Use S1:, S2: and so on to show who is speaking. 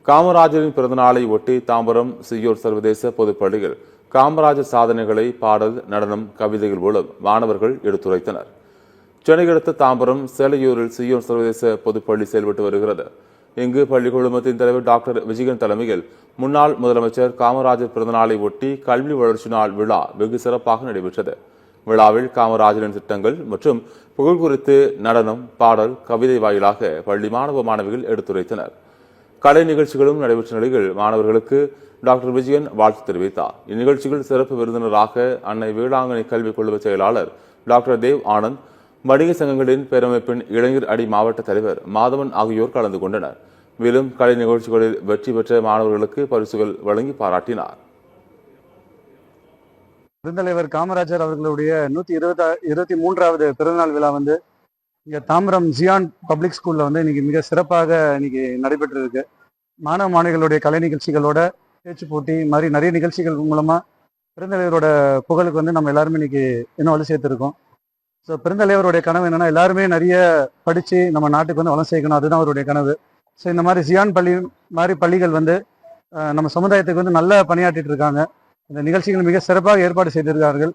S1: காமராஜரின் பிறந்தநாளை ஒட்டி தாம்பரம் சியோர் சர்வதேச பொதுப்பள்ளியில் காமராஜர் சாதனைகளை பாடல், நடனம், கவிதைகள் மூலம் மாணவர்கள் எடுத்துரைத்தனர். சென்னை அடுத்த தாம்பரம் சேலையூரில் சியோர் சர்வதேச பொதுப்பள்ளி செயல்பட்டு வருகிறது. இங்கு பள்ளி குழுமத்தின் தலைவர் டாக்டர் விஜயன் தலைமையில் முன்னாள் முதலமைச்சர் காமராஜர் பிறந்தநாளை ஒட்டி கல்வி வளர்ச்சி நாள் விழா வெகு சிறப்பாக நடைபெற்றது. விழாவில் காமராஜரின் திட்டங்கள் மற்றும் புகழ் குறித்து நடனம், பாடல், கவிதை வாயிலாக பள்ளி மாணவ மாணவிகள் எடுத்துரைத்தனர். கலை நிகழ்ச்சிகளும் நடைபெற்ற நிலையில் மாணவர்களுக்கு டாக்டர் விஜயன் வாழ்த்து தெரிவித்தார். இந்நிகழ்ச்சியில் சிறப்பு விருந்தினராக அன்னை வேளாங்கண்ணி கல்விக் குழும செயலாளர் டாக்டர் தேவ் ஆனந்த், வணிக சங்கங்களின் பேரமைப்பின் இளைஞர் அணி மாவட்ட தலைவர் மாதவன் ஆகியோர் கலந்து கொண்டனர். மேலும் கலை நிகழ்ச்சிகளில் வெற்றி பெற்ற மாணவர்களுக்கு பரிசுகள் வழங்கி பாராட்டினார்.
S2: பெருந்தலைவர் காமராஜர் அவர்களுடைய 123வது பிறந்தநாள் விழா இங்கே தாம்பரம் ஜியான் பப்ளிக் ஸ்கூலில் இன்னைக்கு மிக சிறப்பாக இன்னைக்கு நடைபெற்று இருக்கு. மாணவ மாணவிகளுடைய கலை நிகழ்ச்சிகளோட பேச்சு போட்டி மாதிரி நிறைய நிகழ்ச்சிகள் மூலமாக பெருந்தலைவரோட புகழுக்கு நம்ம எல்லாருமே இன்னைக்கு இன்னும் வலு சேர்த்துருக்கோம். ஸோ பெருந்தலைவருடைய கனவு என்னன்னா எல்லாருமே நிறைய படித்து நம்ம நாட்டுக்கு வளம் சேர்க்கணும், அதுதான் அவருடைய கனவு. ஸோ இந்த மாதிரி ஜியான் பள்ளி மாதிரி பள்ளிகள் நம்ம சமுதாயத்துக்கு நல்ல பணியாற்றிட்டு இருக்காங்க. இந்த நிகழ்ச்சிகள் மிக சிறப்பாக ஏற்பாடு செய்திருக்கார்கள்.